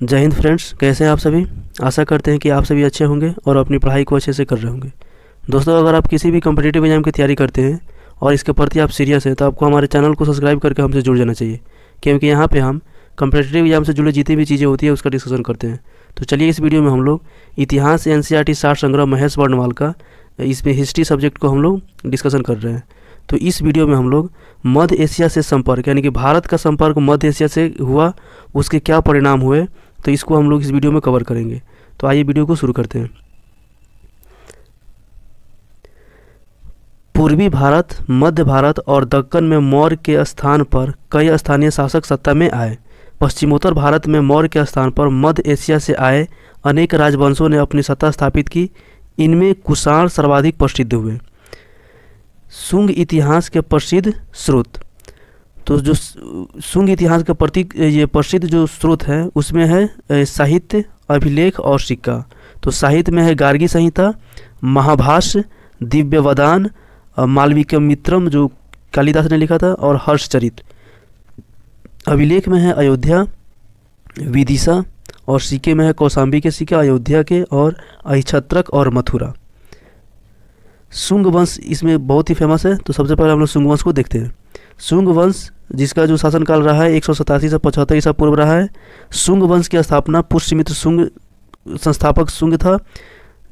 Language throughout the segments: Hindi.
जय हिंद फ्रेंड्स, कैसे हैं आप सभी। आशा करते हैं कि आप सभी अच्छे होंगे और अपनी पढ़ाई को अच्छे से कर रहे होंगे। दोस्तों, अगर आप किसी भी कॉम्पिटिटिव एग्जाम की तैयारी करते हैं और इसके प्रति आप सीरियस हैं तो आपको हमारे चैनल को सब्सक्राइब करके हमसे जुड़ जाना चाहिए, क्योंकि यहाँ पे हम कॉम्पिटिटिव एग्जाम से जुड़ी जितनी भी चीज़ें होती है उसका डिस्कशन करते हैं। तो चलिए, इस वीडियो में हम लोग इतिहास NCERT सार संग्रह महेश वर्णवाल का इसमें हिस्ट्री सब्जेक्ट को हम लोग डिस्कशन कर रहे हैं। तो इस वीडियो में हम लोग मध्य एशिया से संपर्क, यानी कि भारत का संपर्क मध्य एशिया से हुआ, उसके क्या परिणाम हुए, तो इसको हम लोग इस वीडियो में कवर करेंगे। तो आइए वीडियो को शुरू करते हैं। पूर्वी भारत, मध्य भारत और दक्कन में मौर्य के स्थान पर कई स्थानीय शासक सत्ता में आए। पश्चिमोत्तर भारत में मौर्य के स्थान पर मध्य एशिया से आए अनेक राजवंशों ने अपनी सत्ता स्थापित की। इनमें कुषाण सर्वाधिक प्रसिद्ध हुए। शुंग इतिहास के प्रसिद्ध स्रोत, तो जो शुंग इतिहास के प्रति ये प्रसिद्ध जो स्रोत है उसमें है साहित्य, अभिलेख और सिक्का। तो साहित्य में है गार्गी संहिता, महाभाष्य, दिव्यवदान, मालविकमित्रम जो कालिदास ने लिखा था, और हर्षचरित। अभिलेख में है अयोध्या, विदिशा, और सिक्के में है कौशाम्बी के सिक्के अयोध्या के, और अहिछत्रक और मथुरा। शुंग वंश इसमें बहुत ही फेमस है। तो सबसे पहले हम लोग शुंग वंश को देखते हैं। शुंग वंश जिसका जो शासनकाल रहा है 187 से 75 ईसा पूर्व रहा है। शुंग वंश की स्थापना पुष्यमित्र शुंग संस्थापक शुंग था,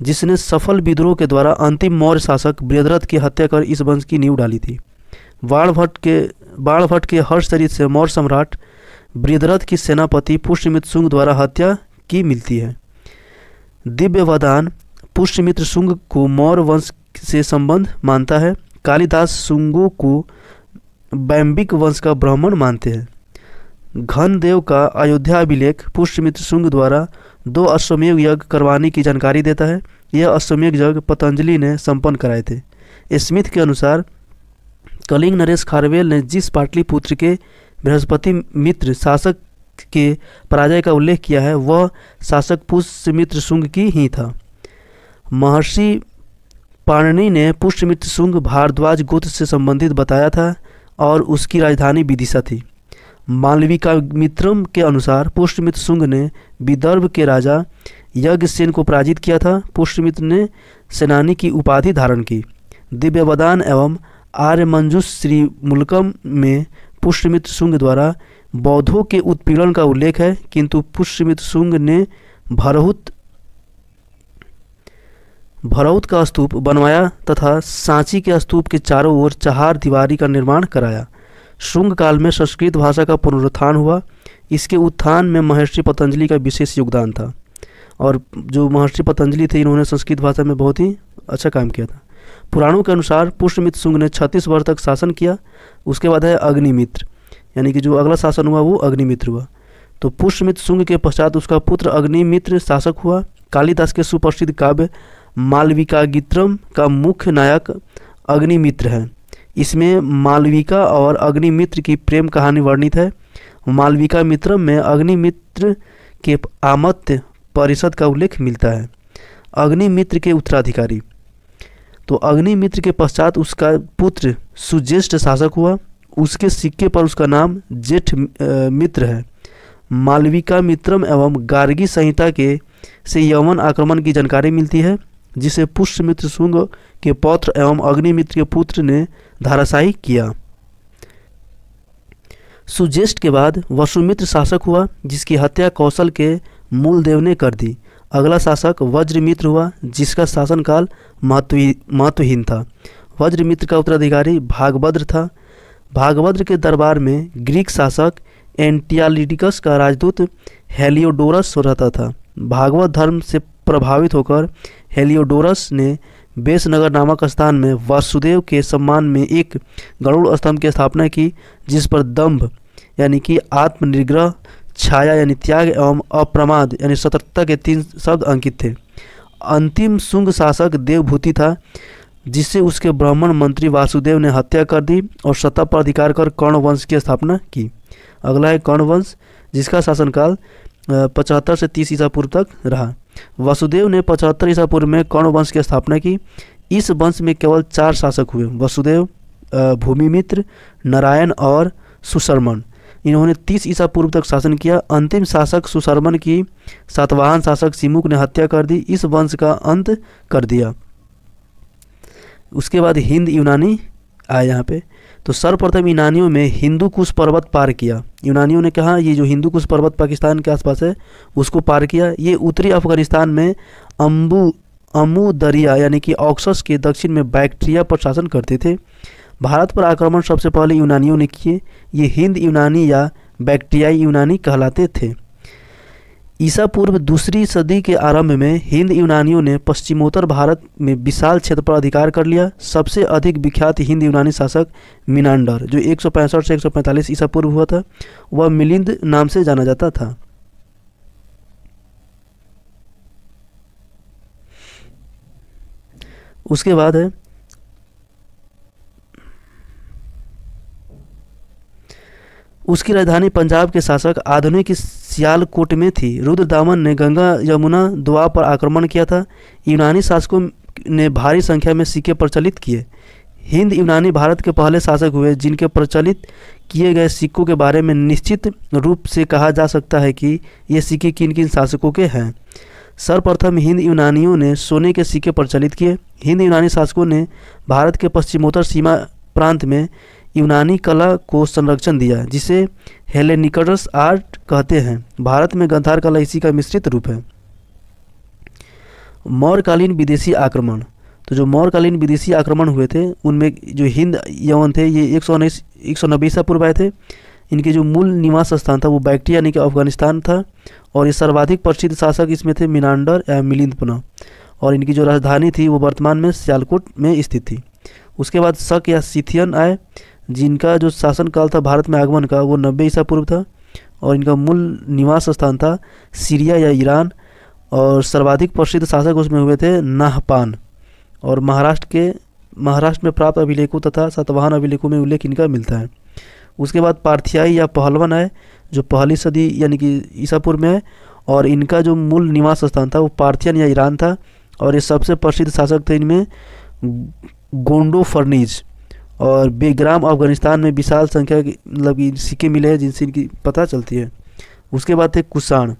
जिसने सफल विद्रोह के द्वारा अंतिम मौर्य शासक बृहद्रथ की हत्या कर इस वंश की नींव डाली थी। बाणभट्ट के हर्षचरित से मौर्य सम्राट बृहद्रथ की सेनापति पुष्यमित्र शुंग द्वारा हत्या की मिलती है। दिव्यवदान पुष्यमित्र शुंग को मौर्य वंश से संबंध मानता है। कालिदास शुंगों को बैम्बिक वंश का ब्राह्मण मानते हैं। घनदेव का अयोध्या अभिलेख पुष्यमित्र शुंग द्वारा 2 अश्वमेध यज्ञ करवाने की जानकारी देता है। यह अश्वमेध यज्ञ पतंजलि ने संपन्न कराए थे। स्मिथ के अनुसार कलिंग नरेश खारवेल ने जिस पाटलिपुत्र के बृहस्पति मित्र शासक के पराजय का उल्लेख किया है वह शासक पुष्यमित्र शुंग की ही था। महर्षि पाणिनि ने पुष्यमित्र शुंग भारद्वाज गोत्र से संबंधित बताया था और उसकी राजधानी विदिशा थी। मालविकामित्रम के अनुसार पुष्यमित्र शुंग ने विदर्भ के राजा यज्ञसेन को पराजित किया था। पुष्यमित्र ने सेनानी की उपाधि धारण की। दिव्यवदान एवं आर्यमंजुष श्री मुल्कम में पुष्यमित्र शुंग द्वारा बौद्धों के उत्पीड़न का उल्लेख है, किंतु पुष्यमित्र शुंग ने भरौत का स्तूप बनवाया तथा सांची के स्तूप के चारों ओर चहार दीवारी का निर्माण कराया। शुंग काल में संस्कृत भाषा का पुनरुत्थान हुआ। इसके उत्थान में महर्षि पतंजलि का विशेष योगदान था, और जो महर्षि पतंजलि थे इन्होंने संस्कृत भाषा में बहुत ही अच्छा काम किया था। पुराणों के अनुसार पुष्यमित्र शुंग ने 36 वर्ष तक शासन किया। उसके बाद है अग्निमित्र, यानी कि जो अगला शासन हुआ वो अग्निमित्र हुआ। तो पुष्यमित्र शुंग के पश्चात उसका पुत्र अग्निमित्र शासक हुआ। कालिदास के सुप्रसिद्ध काव्य मालविकागित्रम का मुख्य नायक अग्निमित्र है। इसमें मालविका और अग्निमित्र की प्रेम कहानी वर्णित है। मालविकामित्रम में अग्निमित्र के आमत्य परिषद का उल्लेख मिलता है। अग्निमित्र के उत्तराधिकारी, तो अग्निमित्र के पश्चात उसका पुत्र सुज्येष्ठ शासक हुआ। उसके सिक्के पर उसका नाम जेठ मित्र है। मालविकामित्रम एवं गार्गी संहिता के से यवन आक्रमण की जानकारी मिलती है, जिसे पुष्यमित्र शुंग के पौत्र एवं अग्निमित्र के पुत्र ने धाराशाही किया। सुज्येष्ठ के बाद वसुमित्र शासक हुआ, जिसकी हत्या कौशल के मूलदेव ने कर दी। अगला शासक वज्रमित्र हुआ, जिसका शासनकाल महत्वहीन था। वज्रमित्र का उत्तराधिकारी भागभद्र था। भागभद्र के दरबार में ग्रीक शासक एंटियालिटिकस का राजदूत हेलियोडोरस रहता था। भागवत धर्म से प्रभावित होकर हेलियोडोरस ने बेसनगर नामक स्थान में वासुदेव के सम्मान में एक गरुड़ स्तंभ की स्थापना की, जिस पर दंभ यानी कि आत्मनिग्रह, छाया यानी त्याग एवं अप्रमाद यानी सतर्कता के 3 शब्द अंकित थे। अंतिम शुंग शासक देवभूति था, जिससे उसके ब्राह्मण मंत्री वासुदेव ने हत्या कर दी और सत्ता पर अधिकार कर कर्ण वंश की स्थापना की। अगला है कर्ण वंश, जिसका शासनकाल 75 से 30 ईसा पूर्व तक रहा। वसुदेव ने 75 ईसा पूर्व में कर्ण वंश की स्थापना की। इस वंश में केवल 4 शासक हुए, वसुदेव, भूमिमित्र, नारायण और सुशर्मन। इन्होंने 30 ईसा पूर्व तक शासन किया। अंतिम शासक सुशर्मन की सातवाहन शासक सिमुक ने हत्या कर दी, इस वंश का अंत कर दिया। उसके बाद हिंद यूनानी आए यहाँ पे। तो सर्वप्रथम यूनानियों में हिंदू कुश पर्वत पार किया। यूनानियों ने कहा ये जो हिंदू कुश पर्वत पाकिस्तान के आसपास है उसको पार किया। ये उत्तरी अफगानिस्तान में अमू दरिया यानी कि ऑक्सस के दक्षिण में बैक्ट्रिया पर शासन करते थे। भारत पर आक्रमण सबसे पहले यूनानियों ने किए। ये हिंद यूनानी या बैक्ट्रियाई यूनानी कहलाते थे। ईसा पूर्व दूसरी सदी के आरंभ में हिंद यूनानियों ने पश्चिमोत्तर भारत में विशाल क्षेत्र पर अधिकार कर लिया। सबसे अधिक विख्यात हिंद यूनानी शासक मिनांडर जो 165 से 145 ईसा पूर्व हुआ था, वह मिलिंद नाम से जाना जाता था। उसके बाद है उसकी राजधानी पंजाब के शासक आधुनिक सियालकोट में थी। रुद्रदामन ने गंगा यमुना दोआब पर आक्रमण किया था। यूनानी शासकों ने भारी संख्या में सिक्के प्रचलित किए। हिंद यूनानी भारत के पहले शासक हुए जिनके प्रचलित किए गए सिक्कों के बारे में निश्चित रूप से कहा जा सकता है कि ये सिक्के किन किन शासकों के हैं। सर्वप्रथम हिंद यूनानियों ने सोने के सिक्के प्रचलित किए। हिंद यूनानी शासकों ने भारत के पश्चिमोत्तर सीमा प्रांत में यूनानी कला को संरक्षण दिया जिसे हेलेनिकस आर्ट कहते हैं। भारत में गंधार कला इसी का मिश्रित रूप है। मौर्यकालीन विदेशी आक्रमण। तो जो मौर्यकालीन विदेशी आक्रमण हुए थे उनमें जो हिंद यवन थे ये 190 ईसा पूर्व आए थे। इनके जो मूल निवास स्थान था वो बैक्ट्रिया यानी कि अफगानिस्तान था और ये सर्वाधिक प्रसिद्ध शासक इसमें थे मिनांडर या मिलिंद। और इनकी जो राजधानी थी वो वर्तमान में सियालकोट में स्थित थी। उसके बाद शक या सिथियन आए जिनका जो शासन काल था भारत में आगमन का वो 90 ईसा पूर्व था और इनका मूल निवास स्थान था सीरिया या ईरान। और सर्वाधिक प्रसिद्ध शासक उसमें हुए थे नाहपान। और महाराष्ट्र में प्राप्त अभिलेखों तथा सातवाहन अभिलेखों में उल्लेख इनका मिलता है। उसके बाद पार्थियाई या पहलवन आए जो पहली सदी यानी कि ईसा पूर्व में है और इनका जो मूल निवास स्थान था वो पार्थियन या ईरान था। और ये सबसे प्रसिद्ध शासक थे इनमें गोंडो फर्नीज। और बेग्राम अफगानिस्तान में विशाल संख्या की मतलब सिक्के मिले हैं जिनसे इनकी पता चलती है। उसके बाद थे कुषाण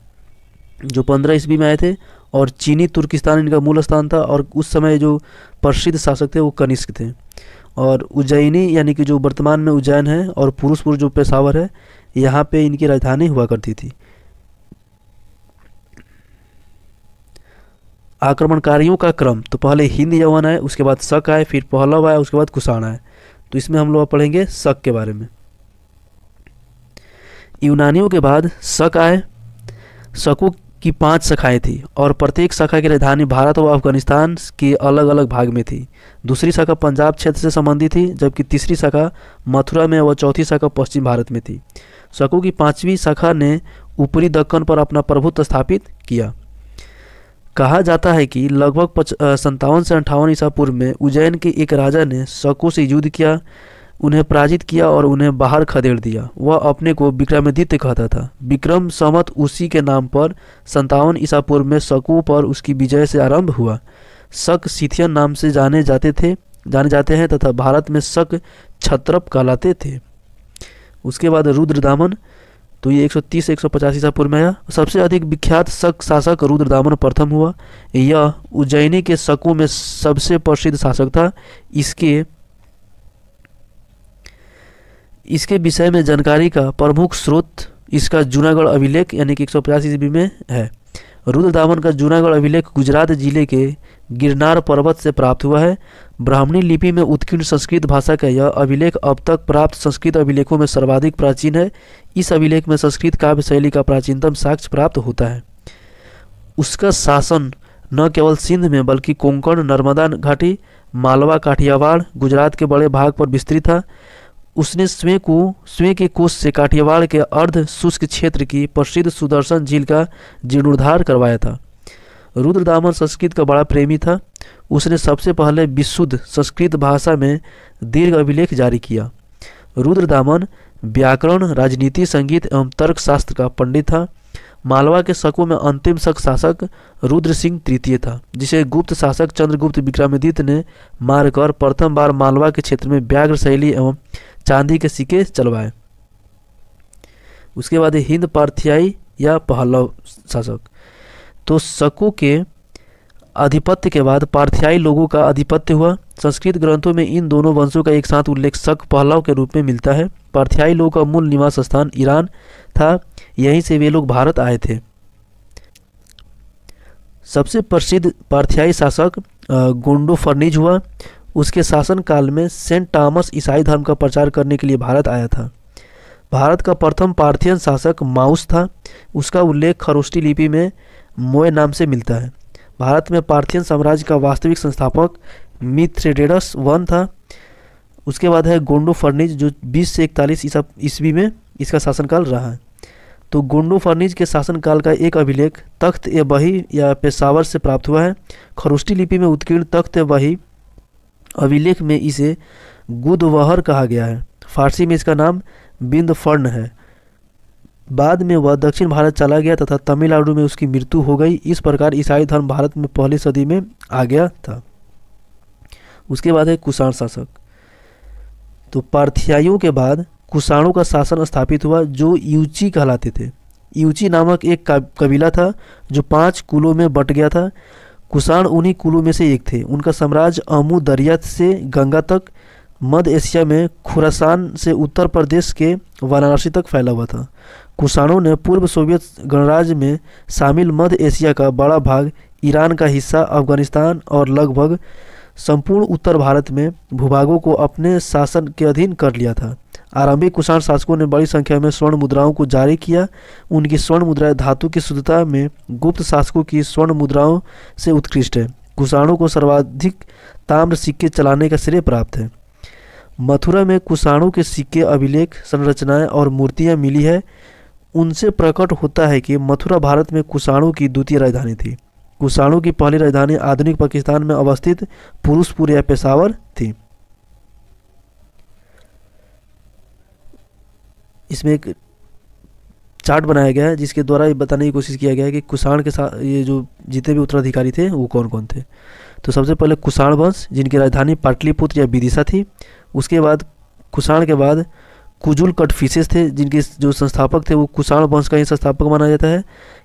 जो 15 ईस्वी में आए थे और चीनी तुर्किस्तान इनका मूल स्थान था। और उस समय जो प्रसिद्ध शासक थे वो कनिष्क थे। और उज्जैनी यानी कि जो वर्तमान में उज्जैन है और पुरुषपुर जो पेशावर है यहाँ पे इनकी राजधानी हुआ करती थी। आक्रमणकारियों का क्रम। तो पहले हिंद यवन आए, उसके बाद शक आए, फिर पहलव आए, उसके बाद कुषाण आए। तो इसमें हम लोग पढ़ेंगे शक के बारे में। यूनानियों के बाद शक आए। शकों की 5 शाखाएं थी और प्रत्येक शाखा की राजधानी भारत और अफगानिस्तान के अलग अलग भाग में थी। दूसरी शाखा पंजाब क्षेत्र से संबंधित थी जबकि तीसरी शाखा मथुरा में और चौथी शाखा पश्चिम भारत में थी। शकों की 5वीं शाखा ने ऊपरी दक्कन पर अपना प्रभुत्व स्थापित किया। कहा जाता है कि लगभग 57 से 58 ईसा पूर्व में उज्जैन के एक राजा ने शकों से युद्ध किया, उन्हें पराजित किया और उन्हें बाहर खदेड़ दिया। वह अपने को विक्रमादित्य कहता था। विक्रम संवत उसी के नाम पर 57 ईसा पूर्व में शकों पर उसकी विजय से आरंभ हुआ। शक सिथियन नाम से जाने जाते हैं तथा भारत में शक क्षत्रप कहलाते थे। उसके बाद रुद्रदामन। तो ये 130 से 150 ईसा पूर्व में आया। सबसे अधिक विख्यात शक शासक रुद्रदामन प्रथम हुआ। यह उज्जैनी के शकों में सबसे प्रसिद्ध शासक था। इसके विषय में जानकारी का प्रमुख स्रोत इसका जूनागढ़ अभिलेख यानी कि 150 ईस्वी में है। रुद्रदामन का जूनागढ़ अभिलेख गुजरात जिले के गिरनार पर्वत से प्राप्त हुआ है। ब्राह्मणी लिपि में उत्कीर्ण संस्कृत भाषा का यह अभिलेख अब तक प्राप्त संस्कृत अभिलेखों में सर्वाधिक प्राचीन है। इस अभिलेख में संस्कृत काव्य शैली का प्राचीनतम साक्ष्य प्राप्त होता है। उसका शासन न केवल सिंध में बल्कि कोंकण, नर्मदा घाटी, मालवा, काठियावाड़, गुजरात के बड़े भाग पर विस्तृत था। उसने स्वयं के कोष से काठियावाड़ के अर्ध शुष्क क्षेत्र की प्रसिद्ध सुदर्शन झील का जीर्णोद्धार करवाया था। रुद्रदामन संस्कृत का बड़ा प्रेमी था। उसने सबसे पहले विशुद्ध संस्कृत भाषा में दीर्घ अभिलेख जारी किया। रुद्रदामन व्याकरण, राजनीति, संगीत एवं तर्कशास्त्र का पंडित था। मालवा के शकों में अंतिम शक शासक रुद्र सिंह तृतीय था जिसे गुप्त शासक चंद्रगुप्त विक्रमादित्य ने मारकर प्रथम बार मालवा के क्षेत्र में व्याघ्र शैली एवं चांदी के सिक्के चलवाए। उसके बाद है हिंद पार्थियाई या पहलव शासक। तो शकों के आधिपत्य के बाद पार्थियाई लोगों का आधिपत्य हुआ। संस्कृत ग्रंथों में इन दोनों वंशों का एक साथ उल्लेख शक पहलव के रूप में मिलता है। पार्थियाई लोगों का मूल निवास स्थान ईरान था, यहीं से वे लोग भारत आए थे। सबसे प्रसिद्ध पार्थियाई शासक गोंडोफर्निज हुआ। उसके शासनकाल में सेंट टॉमस ईसाई धर्म का प्रचार करने के लिए भारत आया था। भारत का प्रथम पार्थियन शासक माउस था। उसका उल्लेख खरोष्टी लिपि में मोय नाम से मिलता है। भारत में पार्थियन साम्राज्य का वास्तविक संस्थापक मिथ्रेडेटस I था। उसके बाद है गोंडोफर्निज जो 20 से 41 ईस्वी में इसका शासनकाल रहा है। तो गोंडोफर्निज के शासनकाल का एक अभिलेख तख्त ए बही या पेशावर से प्राप्त हुआ है। खरोष्टी लिपि में उत्कीर्ण तख्त ए बही अभिलेख में इसे गुदवहर कहा गया है। फारसी में इसका नाम बिंदफर्ण है। बाद में वह दक्षिण भारत चला गया तथा तमिलनाडु में उसकी मृत्यु हो गई। इस प्रकार ईसाई धर्म भारत में पहली सदी में आ गया था। उसके बाद है कुषाण शासक। तो पार्थियाइयों के बाद कुषाणों का शासन स्थापित हुआ जो यूची कहलाते थे। यूची नामक एक कबीला था जो 5 कुलों में बट गया था। कुषाण उन्हीं कुलों में से एक थे। उनका साम्राज्य अमू दरिया से गंगा तक, मध्य एशिया में खुरासान से उत्तर प्रदेश के वाराणसी तक फैला हुआ था। कुषाणों ने पूर्व सोवियत गणराज्य में शामिल मध्य एशिया का बड़ा भाग, ईरान का हिस्सा, अफगानिस्तान और लगभग संपूर्ण उत्तर भारत में भूभागों को अपने शासन के अधीन कर लिया था। आरंभिक कुषाण शासकों ने बड़ी संख्या में स्वर्ण मुद्राओं को जारी किया। उनकी स्वर्ण मुद्राएं धातु की शुद्धता में गुप्त शासकों की स्वर्ण मुद्राओं से उत्कृष्ट है। कुषाणों को सर्वाधिक ताम्र सिक्के चलाने का श्रेय प्राप्त है। मथुरा में कुषाणों के सिक्के, अभिलेख, संरचनाएं और मूर्तियां मिली है। उनसे प्रकट होता है कि मथुरा भारत में कुषाणों की द्वितीय राजधानी थी। कुषाणों की पहली राजधानी आधुनिक पाकिस्तान में अवस्थित फिरोजपुर या पेशावर थी। इसमें एक चार्ट बनाया गया है जिसके द्वारा ये बताने की कोशिश किया गया है कि कुषाण के साथ ये जो जितने भी उत्तराधिकारी थे वो कौन कौन थे। तो सबसे पहले कुषाण वंश जिनकी राजधानी पाटलिपुत्र या विदिशा थी। उसके बाद कुषाण के बाद कुजुल कटफिसेस थे जिनके जो संस्थापक थे वो कुषाण वंश का ही संस्थापक माना जाता है।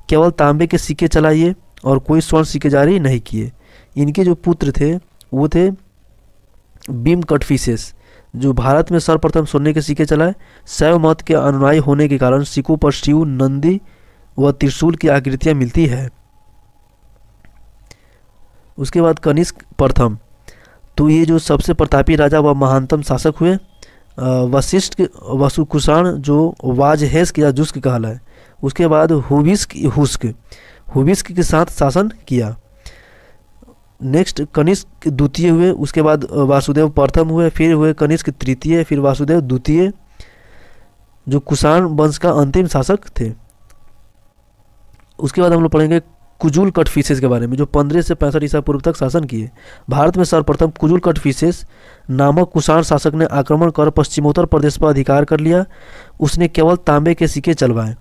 केवल तांबे के सिक्के चलाइए और कोई स्वर्ण सिक्के जारी नहीं किए। इनके जो पुत्र थे वो थे बीम कटफिसेस जो भारत में सर्वप्रथम सोने के सिक्के चलाए। शैव मत के अनुयायी होने के कारण सिक्कों पर शिव, नंदी व त्रिशूल की आकृतियां मिलती है। उसके बाद कनिष्क प्रथम, तो ये जो सबसे प्रतापी राजा व महानतम शासक हुए। वशिष्ठ वसु कुषाण जो वाजहेस्क या जुस्क कहलाए। उसके बाद हुबिस्क के साथ शासन किया। नेक्स्ट कनिष्क द्वितीय हुए। उसके बाद वासुदेव प्रथम हुए, फिर हुए कनिष्क तृतीय, फिर वासुदेव द्वितीय जो कुषाण वंश का अंतिम शासक थे। उसके बाद हम लोग पढ़ेंगे कुजुल कटफिसेस के बारे में जो 15 से 65 ईसा पूर्व तक शासन किए। भारत में सर्वप्रथम कुजुल कटफिसेस नामक कुषाण शासक ने आक्रमण कर पश्चिमोत्तर प्रदेश पर अधिकार कर लिया। उसने केवल तांबे के सिक्के चलवाए।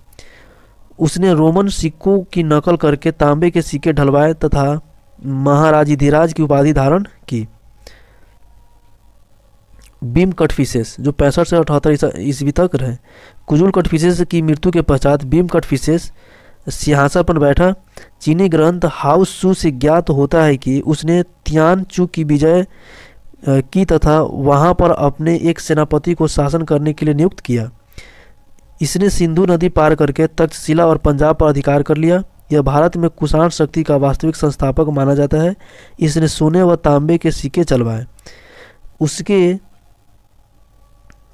उसने रोमन सिक्कों की नकल करके तांबे के सिक्के ढलवाए तथा महाराजाधिराज की उपाधि धारण की। बीम कटफिसेस जो 65 से 78 ईस्वी तक रहे। कुजुल कटफिसेस की मृत्यु के पश्चात बीम कटफिसेस सिंहासन पर बैठा। चीनी ग्रंथ हाउस सू से ज्ञात होता है कि उसने तियान चू की विजय की तथा वहां पर अपने एक सेनापति को शासन करने के लिए नियुक्त किया। इसने सिंधु नदी पार करके तक्षशिला और पंजाब पर अधिकार कर लिया। यह भारत में कुषाण शक्ति का वास्तविक संस्थापक माना जाता है। इसने सोने व तांबे के सिक्के चलवाए। उसके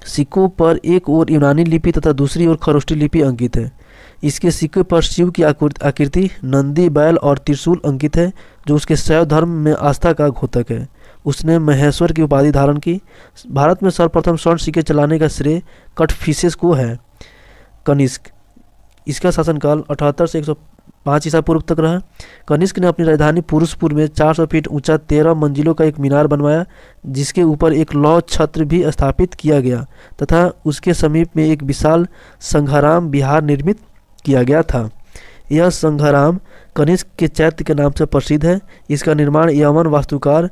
सिक्कों पर एक ओर यूनानी लिपि तथा दूसरी ओर खरोष्टी लिपि अंकित है। इसके सिक्के पर शिव की आकृति, नंदी, बैल और त्रिशूल अंकित है जो उसके शैव धर्म में आस्था का घोतक है। उसने महेश्वर की उपाधि धारण की। भारत में सर्वप्रथम स्वर्ण सिक्के चलाने का श्रेय कटफिसेस को है। कनिष्क, इसका शासनकाल 78 से 105 ईसा पूर्व तक रहा। कनिष्क ने अपनी राजधानी फिरोजपुर में 400 फीट ऊंचा 13 मंजिलों का एक मीनार बनवाया जिसके ऊपर एक लौह छत्र भी स्थापित किया गया तथा उसके समीप में एक विशाल संघाराम विहार निर्मित किया गया था। यह संघाराम कनिष्क के चैत्य के नाम से प्रसिद्ध है। इसका निर्माण यमन वास्तुकार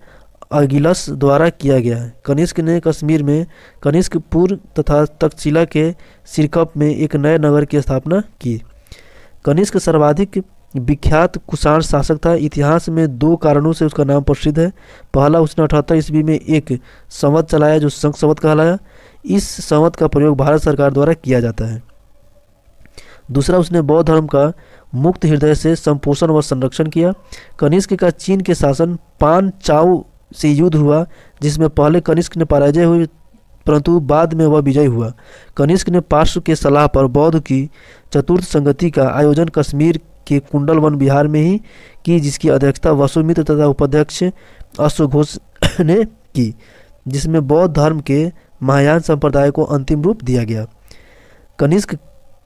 अगिलस द्वारा किया गया है। कनिष्क ने कश्मीर में कनिष्कपुर तथा तक्षशिला के सिरकप में एक नए नगर की स्थापना की। कनिष्क सर्वाधिक विख्यात कुषाण शासक था। इतिहास में 2 कारणों से उसका नाम प्रसिद्ध है। पहला, उसने 78 ईस्वी में एक संवत चलाया जो शंख संवत कहलाया। इस संवत का प्रयोग भारत सरकार द्वारा किया जाता है। दूसरा, उसने बौद्ध धर्म का मुक्त हृदय से संपोषण व संरक्षण किया। कनिष्क का चीन के शासन पान चाओ से युद्ध हुआ, जिसमें पहले कनिष्क ने पराजय हुई परंतु बाद में वह विजयी हुआ। कनिष्क ने पार्श्व के सलाह पर बौद्ध की चतुर्थ संगति का आयोजन कश्मीर के कुंडल वन विहार में ही की, जिसकी अध्यक्षता वसुमित्र तथा उपाध्यक्ष अश्वघोष ने की, जिसमें बौद्ध धर्म के महायान संप्रदाय को अंतिम रूप दिया गया। कनिष्क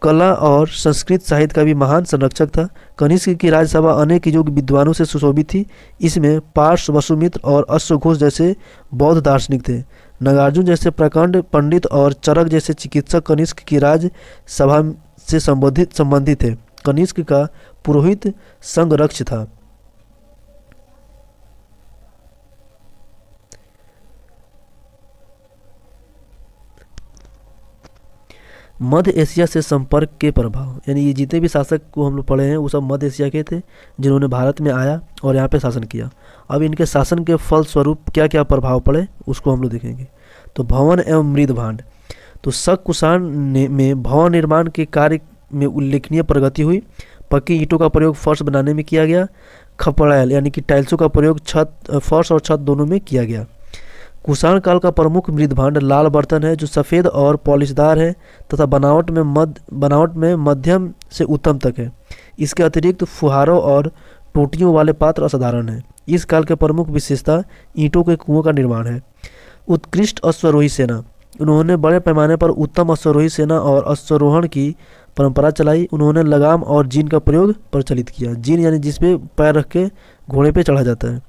कला और संस्कृत साहित्य का भी महान संरक्षक था। कनिष्क की राज्यसभा अनेक योग्य विद्वानों से सुशोभित थी। इसमें पार्श्व, वसुमित्र और अश्वघोष जैसे बौद्ध दार्शनिक थे। नागार्जुन जैसे प्रकांड पंडित और चरक जैसे चिकित्सक कनिष्क की राज्यसभा से संबंधित थे। कनिष्क का पुरोहित संघरक्ष था। मध्य एशिया से संपर्क के प्रभाव, यानी ये जितने भी शासक को हम लोग पढ़े हैं वो सब मध्य एशिया के थे जिन्होंने भारत में आया और यहाँ पे शासन किया। अब इनके शासन के फलस्वरूप क्या क्या प्रभाव पड़े उसको हम लोग देखेंगे। तो भवन एवं मृद भांड, तो शक कुषाण में भवन निर्माण के कार्य में उल्लेखनीय प्रगति हुई। पक्की ईंटों का प्रयोग फर्श बनाने में किया गया। खपड़ैल यानी कि टाइल्सों का प्रयोग फर्श और छत दोनों में किया गया। कुषाण काल का प्रमुख मृद भांड लाल बर्तन है जो सफ़ेद और पॉलिशदार है तथा बनावट में मध्यम से उत्तम तक है। इसके अतिरिक्त फुहारों और टोटियों वाले पात्र असाधारण हैं। इस काल के प्रमुख विशेषता ईंटों के कुओं का निर्माण है। उत्कृष्ट अश्वरोही सेना, उन्होंने बड़े पैमाने पर उत्तम अश्वरोही सेना और अश्वरोहण की परंपरा चलाई। उन्होंने लगाम और जीन का प्रयोग प्रचलित किया। जीन यानी जिसपे पैर रख के घोड़े पे चढ़ा जाता है।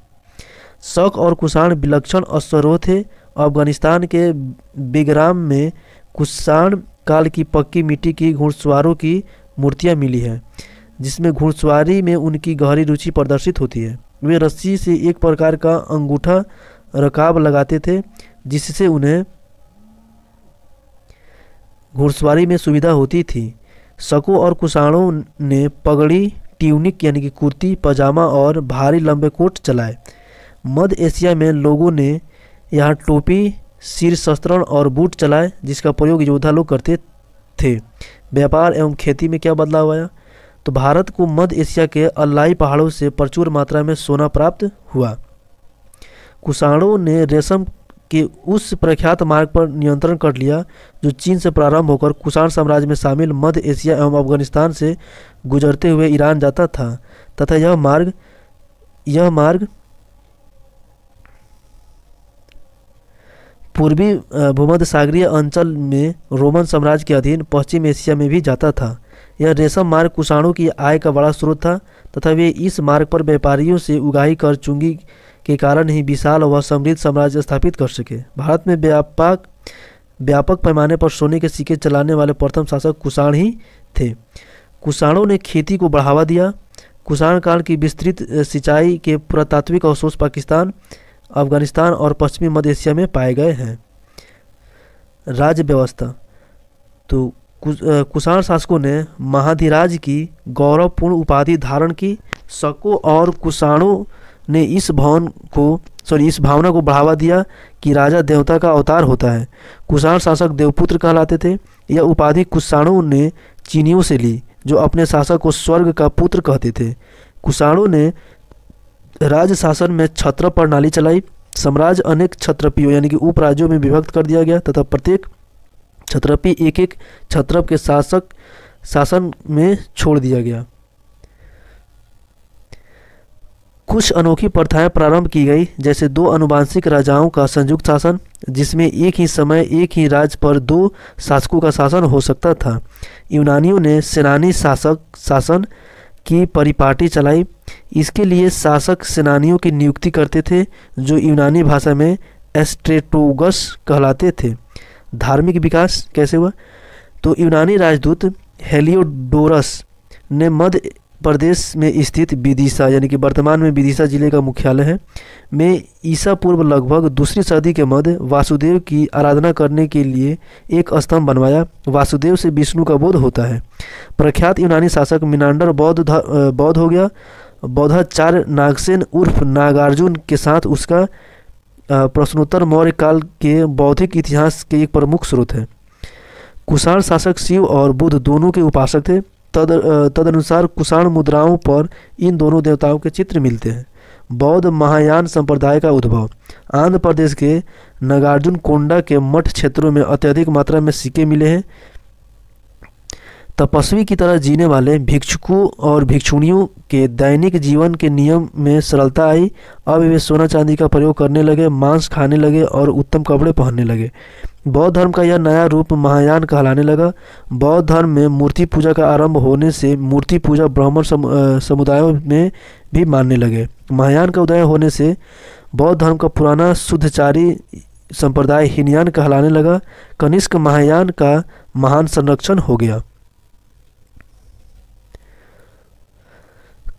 शक और कुषाण विलक्षण अश्वरोह थे। अफगानिस्तान के बेगराम में कुषाण काल की पक्की मिट्टी की घुड़सवारों की मूर्तियां मिली है, जिसमें घुड़सवारी में उनकी गहरी रुचि प्रदर्शित होती है। वे रस्सी से एक प्रकार का अंगूठा रकाब लगाते थे जिससे उन्हें घुड़सवारी में सुविधा होती थी। शकों और कुषाणों ने पगड़ी, ट्यूनिक यानी कि कुर्ती, पजामा और भारी लंबे कोट चलाए। मध्य एशिया में लोगों ने यहाँ टोपी, शीर्षस्त्रण और बूट चलाए जिसका प्रयोग योद्धा लोग करते थे। व्यापार एवं खेती में क्या बदलाव आया? तो भारत को मध्य एशिया के अल्लाई पहाड़ों से प्रचुर मात्रा में सोना प्राप्त हुआ। कुषाणों ने रेशम के उस प्रख्यात मार्ग पर नियंत्रण कर लिया जो चीन से प्रारंभ होकर कुषाण साम्राज्य में शामिल मध्य एशिया एवं अफगानिस्तान से गुजरते हुए ईरान जाता था तथा यह मार्ग पूर्वी भूमध्य सागरीय अंचल में रोमन साम्राज्य के अधीन पश्चिम एशिया में भी जाता था। यह रेशम मार्ग कुषाणों की आय का बड़ा स्रोत था तथा वे इस मार्ग पर व्यापारियों से उगाही कर चुंगी के कारण ही विशाल व समृद्ध साम्राज्य स्थापित कर सके। भारत में व्यापक पैमाने पर सोने के सिक्के चलाने वाले प्रथम शासक कुषाण ही थे। कुषाणों ने खेती को बढ़ावा दिया। कुषाण काल की विस्तृत सिंचाई के पुरातात्विक अवशेष पाकिस्तान, अफगानिस्तान और पश्चिमी मध्य एशिया में पाए गए हैं। राज्य व्यवस्था, तो कुषाण शासकों ने महाधिराज की गौरवपूर्ण उपाधि धारण की। शकों और कुषाणों ने इस भावना को बढ़ावा दिया कि राजा देवता का अवतार होता है। कुषाण शासक देवपुत्र कहलाते थे। यह उपाधि कुषाणों ने चीनियों से ली जो अपने शासक को स्वर्ग का पुत्र कहते थे। कुषाणों ने राज्य शासन में छत्रप प्रणाली चलाई। साम्राज्य अनेक छत्रपियों यानी कि उपराज्यों में विभक्त कर दिया गया तथा प्रत्येक छत्रपी एक एक छत्रप के शासन में छोड़ दिया गया। कुछ अनोखी प्रथाएं प्रारंभ की गई, जैसे 2 आनुवंशिक राजाओं का संयुक्त शासन, जिसमें एक ही समय एक ही राज्य पर 2 शासकों का शासन हो सकता था। यूनानियों ने सेनानी शासन की परिपाटी चलाई। इसके लिए शासक सेनानियों की नियुक्ति करते थे जो यूनानी भाषा में एस्ट्रेटोगस कहलाते थे। धार्मिक विकास कैसे हुआ? तो यूनानी राजदूत हेलियोडोरस ने मध्य प्रदेश में स्थित विदिशा यानी कि वर्तमान में विदिशा जिले का मुख्यालय है में ईसा पूर्व लगभग दूसरी सदी के मध्य वासुदेव की आराधना करने के लिए एक स्तंभ बनवाया। वासुदेव से विष्णु का बोध होता है। प्रख्यात यूनानी शासक मिनांडर बौद्ध हो गया। बौद्धाचार्य नागसेन उर्फ नागार्जुन के साथ उसका प्रश्नोत्तर मौर्य काल के बौद्धिक इतिहास के एक प्रमुख स्रोत है। कुषाण शासक शिव और बुद्ध दोनों के उपासक थे। तदनुसार कुषाण मुद्राओं पर इन दोनों देवताओं के चित्र मिलते हैं। बौद्ध महायान संप्रदाय का उद्भव। आंध्र प्रदेश के नागार्जुन कोंडा के मठ क्षेत्रों में अत्यधिक मात्रा में सिक्के मिले हैं। तपस्वी की तरह जीने वाले भिक्षुकों और भिक्षुणियों के दैनिक जीवन के नियम में सरलता आई। अब वे सोना चांदी का प्रयोग करने लगे, मांस खाने लगे और उत्तम कपड़े पहनने लगे। बौद्ध धर्म का यह नया रूप महायान कहलाने लगा। बौद्ध धर्म में मूर्ति पूजा का आरंभ होने से मूर्ति पूजा ब्राह्मण समुदायों में भी मानने लगे। महायान का उदय होने से बौद्ध धर्म का पुराना शुद्धचारी संप्रदाय हीनयान कहलाने लगा। कनिष्क महायान का महान संरक्षण हो गया।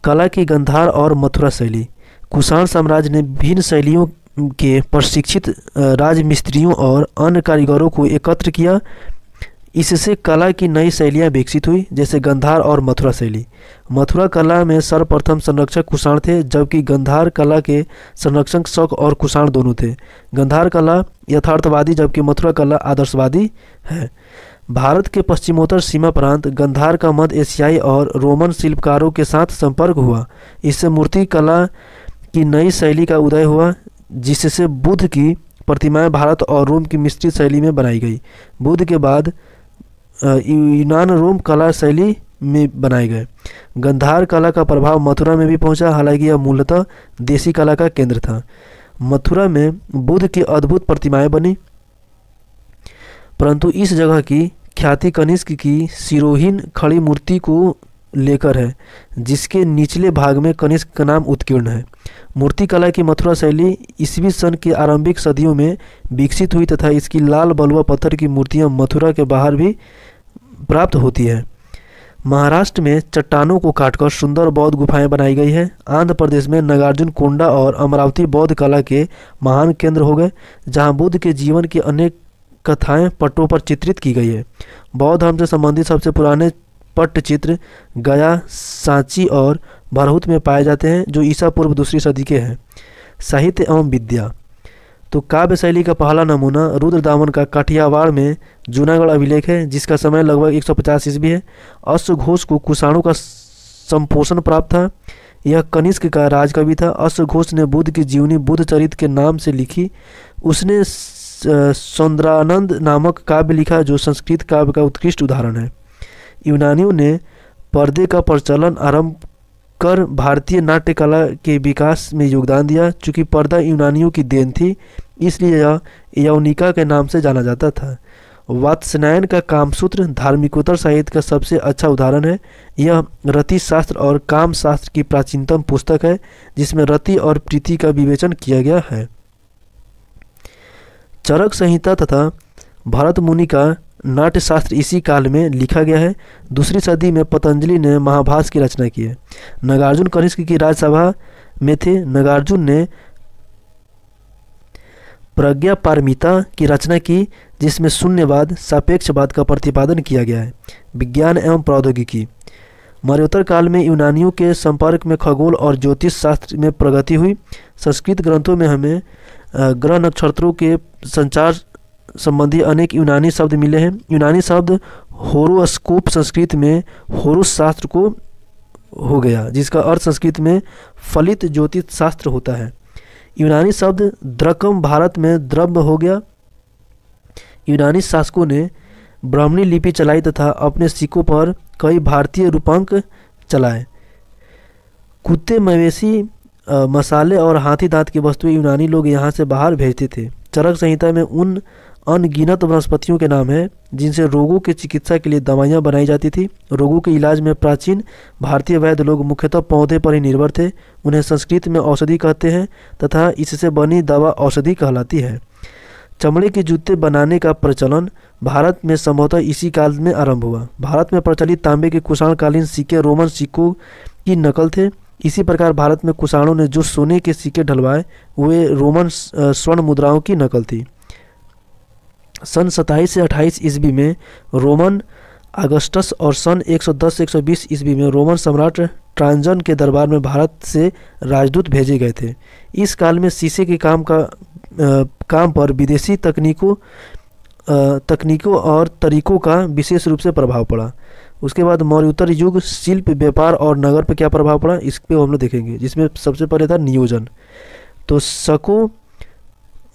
कला की गंधार और मथुरा शैली। कुषाण साम्राज्य ने भिन्न शैलियों के प्रशिक्षित राजमिस्त्रियों और अन्य कारीगरों को एकत्र किया। इससे कला की नई शैलियाँ विकसित हुई, जैसे गंधार और मथुरा शैली। मथुरा कला में सर्वप्रथम संरक्षक कुषाण थे, जबकि गंधार कला के संरक्षक शक और कुषाण दोनों थे। गंधार कला यथार्थवादी जबकि मथुरा कला आदर्शवादी है। भारत के पश्चिमोत्तर सीमा प्रांत गंधार का मध्य एशियाई और रोमन शिल्पकारों के साथ संपर्क हुआ। इससे मूर्ति कला की नई शैली का उदय हुआ, जिससे बुद्ध की प्रतिमाएं भारत और रोम की मिश्रित शैली में बनाई गई। बुद्ध के बाद यूनान रोम कला शैली में बनाए गए। गंधार कला का प्रभाव मथुरा में भी पहुंचा, हालांकि यह मूलतः देसी कला का केंद्र था। मथुरा में बुद्ध की अद्भुत प्रतिमाएं बनी, परंतु इस जगह की ख्याति कनिष्क की शिरोहीन खड़ी मूर्ति को लेकर है, जिसके निचले भाग में कनिष्क का नाम उत्कीर्ण है। मूर्ति कला की मथुरा शैली ईस्वी सन की आरंभिक सदियों में विकसित हुई तथा इसकी लाल बलुआ पत्थर की मूर्तियां मथुरा के बाहर भी प्राप्त होती है। महाराष्ट्र में चट्टानों को काटकर सुंदर बौद्ध गुफाएं बनाई गई हैं। आंध्र प्रदेश में नागार्जुन कोंडा और अमरावती बौद्ध कला के महान केंद्र हो गए, जहां बुद्ध के जीवन की अनेक कथाएं पट्टों पर चित्रित की गई है। बौद्ध धर्म से संबंधित सबसे पुराने पट्टचित्र गया, सांची और भरहुत में पाए जाते हैं, जो ईसा पूर्व दूसरी सदी के हैं। साहित्य एवं विद्या। तो काव्य शैली का पहला नमूना रुद्रदामन का काठियावाड़ में जूनागढ़ अभिलेख है, जिसका समय लगभग 150 ईस्वी है। अश्वघोष को कुषाणों का संपोषण प्राप्त था। यह कनिष्क का राजकवि था। अश्वघोष ने बुद्ध की जीवनी बुद्ध चरित के नाम से लिखी। उसने सौंदरानंद नामक काव्य लिखा, जो संस्कृत काव्य का उत्कृष्ट उदाहरण है। यूनानियों ने पर्दे का प्रचलन आरंभ कर भारतीय नाट्य कला के विकास में योगदान दिया। चूँकि पर्दा यूनानियों की देन थी, इसलिए यह यवनिका के नाम से जाना जाता था। वात्स्यायन का कामसूत्र धार्मिकोत्तर साहित्य का सबसे अच्छा उदाहरण है। यह रति शास्त्र और काम शास्त्र की प्राचीनतम पुस्तक है, जिसमें रति और प्रीति का विवेचन किया गया है। चरक संहिता तथा भरत मुनि का नाट्यशास्त्र इसी काल में लिखा गया है। दूसरी सदी में पतंजलि ने महाभाष्य की रचना की है। नागार्जुन कनिष्क की राजसभा में थे। नागार्जुन ने प्रज्ञा पारमिता की रचना की, जिसमें शून्यवाद सापेक्षवाद का प्रतिपादन किया गया है। विज्ञान एवं प्रौद्योगिकी। मौर्योत्तर काल में यूनानियों के संपर्क में खगोल और ज्योतिष शास्त्र में प्रगति हुई। संस्कृत ग्रंथों में हमें ग्रह नक्षत्रों के संचार संबंधी अनेक यूनानी शब्द मिले हैं। यूनानी शब्द होरोस्कोप संस्कृत में होरुस शास्त्र को हो गया, जिसका अर्थ संस्कृत में फलित ज्योतिष शास्त्र होता है। यूनानी शब्द द्रकम भारत में द्रव्य हो गया। यूनानी शासकों ने ब्राह्मणी लिपि चलाई तथा अपने सिक्कों पर कई भारतीय रूपांक चलाए। कुत्ते, मवेशी, मसाले और हाथी दांत की वस्तुएं यूनानी लोग यहाँ से बाहर भेजते थे। चरक संहिता में उन अनगिनत वनस्पतियों के नाम हैं जिनसे रोगों की चिकित्सा के लिए दवाइयाँ बनाई जाती थी। रोगों के इलाज में प्राचीन भारतीय वैद्य लोग मुख्यतः पौधे पर ही निर्भर थे। उन्हें संस्कृत में औषधि कहते हैं तथा इससे बनी दवा औषधि कहलाती है। चमड़े के जूते बनाने का प्रचलन भारत में संभवतः इसी काल में आरंभ हुआ। भारत में प्रचलित तांबे के कुषाणकालीन सिक्के रोमन सिक्कों की नकल थे। इसी प्रकार भारत में कुषाणों ने जो सोने के सिक्के ढलवाए वे रोमन स्वर्ण मुद्राओं की नकल थी। सन 27 से 28 ईस्वी में रोमन अगस्टस और सन 110 से 120 ईस्वी में रोमन सम्राट ट्रांजन के दरबार में भारत से राजदूत भेजे गए थे। इस काल में शीशे के काम पर विदेशी तकनीकों और तरीकों का विशेष रूप से प्रभाव पड़ा। उसके बाद मौर्योत्तर युग शिल्प, व्यापार और नगर पर क्या प्रभाव पड़ा इस पे हम लोग देखेंगे, जिसमें सबसे पहले था नियोजन। तो शकों,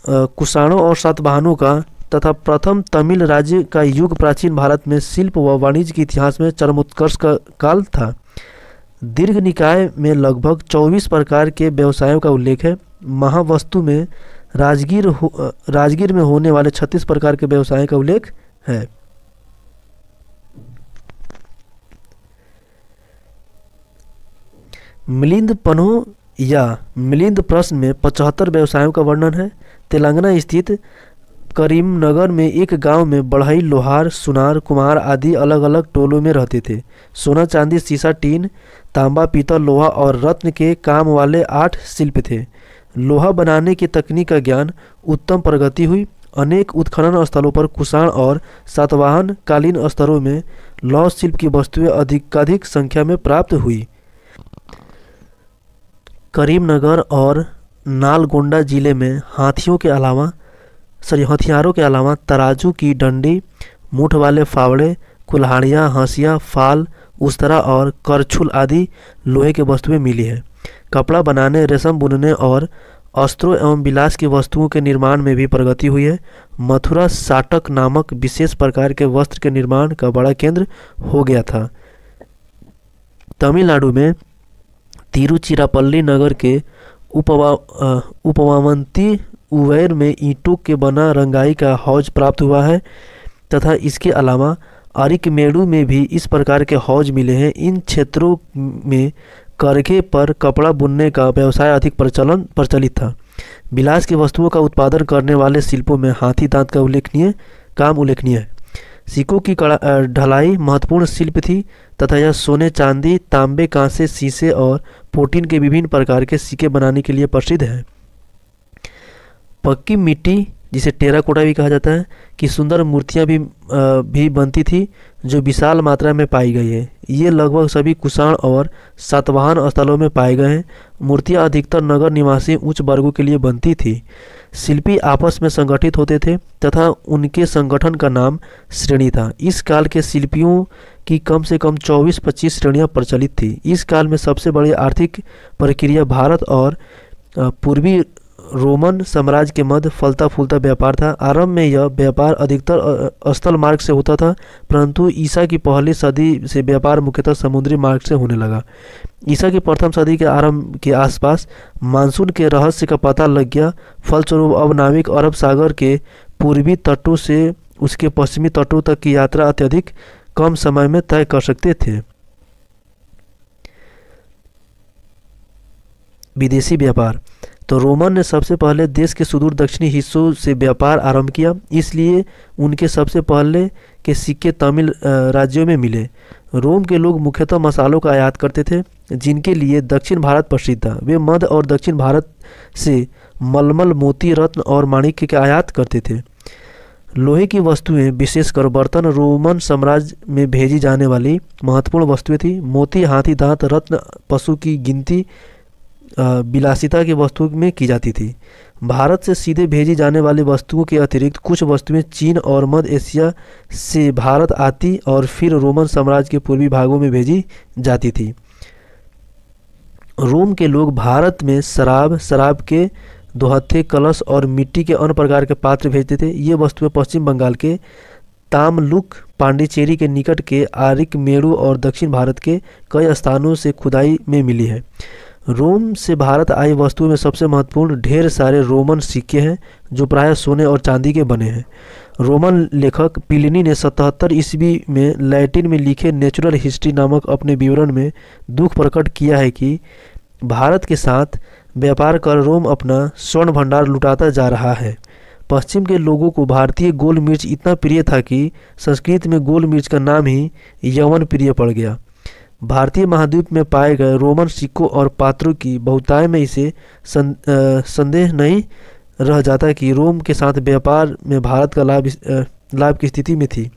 कुषाणों और सातवाहनों का तथा प्रथम तमिल राज्य का युग प्राचीन भारत में शिल्प व वाणिज्य के इतिहास में चरमोत्कर्ष का काल था। दीर्घ निकाय में लगभग 24 प्रकार के व्यवसायों का उल्लेख है। महावस्तु में राजगीर में होने वाले 36 प्रकार के व्यवसायों का उल्लेख है। मिलिंद पन्हों या मिलिंद प्रश्न में 75 व्यवसायों का वर्णन है। तेलंगाना स्थित करीमनगर में एक गांव में बढ़ई, लोहार, सुनार, कुम्हार आदि अलग अलग टोलों में रहते थे। सोना, चांदी, सीसा, टीन, तांबा, पीतल, लोहा और रत्न के काम वाले 8 शिल्प थे। लोहा बनाने की तकनीक का ज्ञान उत्तम प्रगति हुई। अनेक उत्खनन स्थलों पर कुषाण और सातवाहन कालीन स्तरों में लौह शिल्प की वस्तुएं अधिकाधिक संख्या में प्राप्त हुई। करीमनगर और नालगोंडा जिले में हथियारों के अलावा तराजू की डंडी, मूठ वाले फावड़े, कुल्हाड़ियाँ, हंसिया, फाल, उस्तरा और करछुल आदि लोहे की वस्तुएं मिली है। कपड़ा बनाने, रेशम बुनने और अस्त्रों एवं विलास की वस्तुओं के निर्माण में भी प्रगति हुई है। मथुरा साटक नामक विशेष प्रकार के वस्त्र के निर्माण का बड़ा केंद्र हो गया था। तमिलनाडु में तिरुचिरापल्ली नगर के उपवामंती उवैर में ईंटों के बना रंगाई का हौज प्राप्त हुआ है तथा इसके अलावा अरिकमेड़ू में भी इस प्रकार के हौज मिले हैं। इन क्षेत्रों में करघे पर कपड़ा बुनने का व्यवसाय अधिक प्रचलित था। विलास की वस्तुओं का उत्पादन करने वाले शिल्पों में हाथी दांत का उल्लेखनीय है। सिक्कों की ढलाई महत्वपूर्ण शिल्प थी तथा यह सोने, चांदी, तांबे, कांसे, शीशे और पोटीन के विभिन्न प्रकार के सिक्के बनाने के लिए प्रसिद्ध है। पक्की मिट्टी, जिसे टेराकोटा भी कहा जाता है, की सुंदर मूर्तियां भी बनती थी जो विशाल मात्रा में पाई गई है। ये लगभग सभी कुषाण और सातवाहन स्थलों में पाए गए हैं। मूर्तियां अधिकतर नगर निवासी उच्च वर्गों के लिए बनती थी। शिल्पी आपस में संगठित होते थे तथा उनके संगठन का नाम श्रेणी था। इस काल के शिल्पियों की कम से कम 24-25 श्रेणियां प्रचलित थी। इस काल में सबसे बड़ी आर्थिक प्रक्रिया भारत और पूर्वी रोमन साम्राज्य के मध्य फलता फूलता व्यापार था। आरंभ में यह व्यापार अधिकतर स्थल मार्ग से होता था, परंतु ईसा की पहली सदी से व्यापार मुख्यतः समुद्री मार्ग से होने लगा। ईसा की प्रथम सदी के आरंभ के आसपास मानसून के रहस्य का पता लग गया। फलस्वरूप अब नाविक अरब सागर के पूर्वी तटों से उसके पश्चिमी तटों तक की यात्रा अत्यधिक कम समय में तय कर सकते थे। विदेशी व्यापार। तो रोमन ने सबसे पहले देश के सुदूर दक्षिणी हिस्सों से व्यापार आरंभ किया, इसलिए उनके सबसे पहले के सिक्के तमिल राज्यों में मिले। रोम के लोग मुख्यतः मसालों का आयात करते थे, जिनके लिए दक्षिण भारत प्रसिद्ध था। वे मध्य और दक्षिण भारत से मलमल, मोती, रत्न और माणिक्य के आयात करते थे। लोहे की वस्तुएं, विशेषकर बर्तन, रोमन साम्राज्य में भेजी जाने वाली महत्वपूर्ण वस्तुएं थी। मोती, हाथी दांत, रत्न, पशु की गिनती विलासिता की वस्तुओं में की जाती थी। भारत से सीधे भेजी जाने वाली वस्तुओं के अतिरिक्त कुछ वस्तुएं चीन और मध्य एशिया से भारत आती और फिर रोमन साम्राज्य के पूर्वी भागों में भेजी जाती थी। रोम के लोग भारत में शराब के दोहत्थे, कलश और मिट्टी के अन्य प्रकार के पात्र भेजते थे। ये वस्तुएं पश्चिम बंगाल के तामलुक, पांडिचेरी के निकट के आरिकमेड़ू और दक्षिण भारत के कई स्थानों से खुदाई में मिली है। रोम से भारत आई वस्तुओं में सबसे महत्वपूर्ण ढेर सारे रोमन सिक्के हैं जो प्रायः सोने और चांदी के बने हैं। रोमन लेखक प्लिनी ने 77 ईस्वी में लैटिन में लिखे नेचुरल हिस्ट्री नामक अपने विवरण में दुख प्रकट किया है कि भारत के साथ व्यापार कर रोम अपना स्वर्ण भंडार लुटाता जा रहा है। पश्चिम के लोगों को भारतीय गोल मिर्च इतना प्रिय था कि संस्कृत में गोल मिर्च का नाम ही यवन प्रिय पड़ गया। भारतीय महाद्वीप में पाए गए रोमन सिक्कों और पात्रों की बहुतायत में इसे संदेह नहीं रह जाता कि रोम के साथ व्यापार में भारत का लाभ की स्थिति में थी।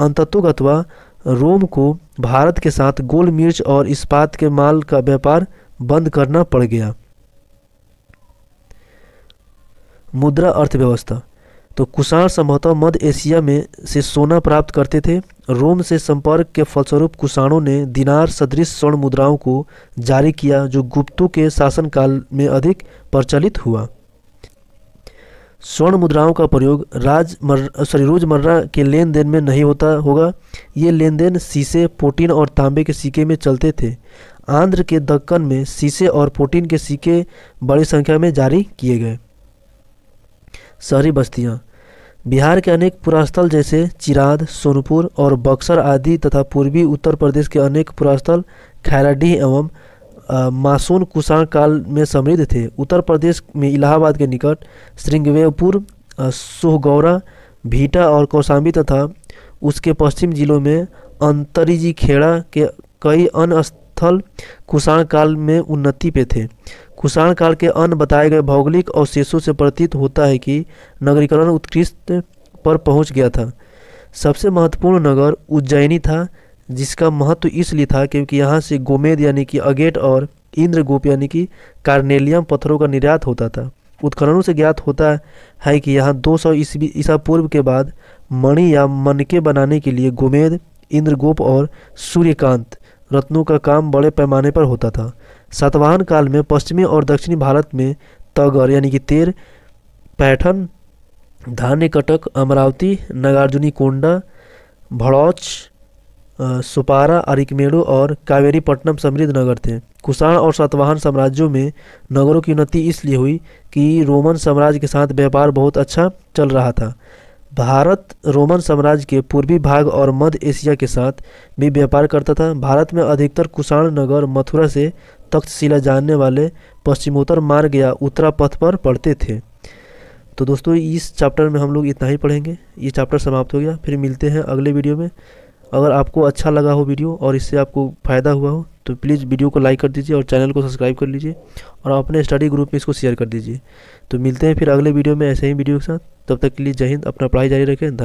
अंततोगत्वा रोम को भारत के साथ गोल मिर्च और इस्पात के माल का व्यापार बंद करना पड़ गया। मुद्रा अर्थव्यवस्था। तो कुषाण संभवतः मध्य एशिया में से सोना प्राप्त करते थे। रोम से संपर्क के फलस्वरूप कुषाणों ने दिनार सदृश स्वर्ण मुद्राओं को जारी किया, जो गुप्तों के शासनकाल में अधिक प्रचलित हुआ। स्वर्ण मुद्राओं का प्रयोग रोजमर्रा के लेन देन में नहीं होता होगा। ये लेन देन शीशे, पोटीन और तांबे के सिक्के में चलते थे। आंध्र के दक्कन में शीशे और पोटीन के सिक्के बड़ी संख्या में जारी किए गए। शहरी बस्तियां। बिहार के अनेक पुरास्थल जैसे चिराद, सोनपुर और बक्सर आदि तथा पूर्वी उत्तर प्रदेश के अनेक पुरास्थल खैराडीह एवं मासून कुषाण काल में समृद्ध थे। उत्तर प्रदेश में इलाहाबाद के निकट श्रृंगवेरपुर, सोहगौरा, भीटा और कौशाम्बी तथा उसके पश्चिम जिलों में अंतरीजी खेड़ा के कई अन्य स्थल कुषाण काल में उन्नति पे थे। कुषाण काल के अन्य बताए गए भौगोलिक अवशेषों से प्रतीत होता है कि नगरीकरण उत्कृष्ट पर पहुंच गया था। सबसे महत्वपूर्ण नगर उज्जैनी था, जिसका महत्व इसलिए था क्योंकि यहाँ से गोमेद यानी कि अगेट और इंद्रगोप यानी कि कार्नेलियम पत्थरों का निर्यात होता था। उत्खननों से ज्ञात होता है कि यहाँ 200 ईसा पूर्व के बाद मणि या मनके बनाने के लिए गोमेद, इंद्रगोप और सूर्यकांत रत्नों का काम बड़े पैमाने पर होता था। सातवाहन काल में पश्चिमी और दक्षिणी भारत में तगर यानी कि तेर, पैठन, धान्य कटक, अमरावती, नागार्जुनी कोंडा, भड़ौच, सुपारा, अरिकमेड़ो और कावेरीपट्टनम समृद्ध नगर थे। कुषाण और सातवाहन साम्राज्यों में नगरों की उन्नति इसलिए हुई कि रोमन साम्राज्य के साथ व्यापार बहुत अच्छा चल रहा था। भारत रोमन साम्राज्य के पूर्वी भाग और मध्य एशिया के साथ भी व्यापार करता था। भारत में अधिकतर कुषाण नगर मथुरा से तक्षशिला जाने वाले पश्चिमोत्तर मार्ग या उत्तरा पथ पर पड़ते थे। तो दोस्तों इस चैप्टर में हम लोग इतना ही पढ़ेंगे। ये चैप्टर समाप्त हो गया। फिर मिलते हैं अगले वीडियो में। अगर आपको अच्छा लगा हो वीडियो और इससे आपको फ़ायदा हुआ हो तो प्लीज़ वीडियो को लाइक कर दीजिए और चैनल को सब्सक्राइब कर लीजिए और अपने स्टडी ग्रुप में इसको शेयर कर दीजिए। तो मिलते हैं फिर अगले वीडियो में ऐसे ही वीडियो के साथ। तब तक के लिए जय हिंद। अपना पढ़ाई जारी रखें।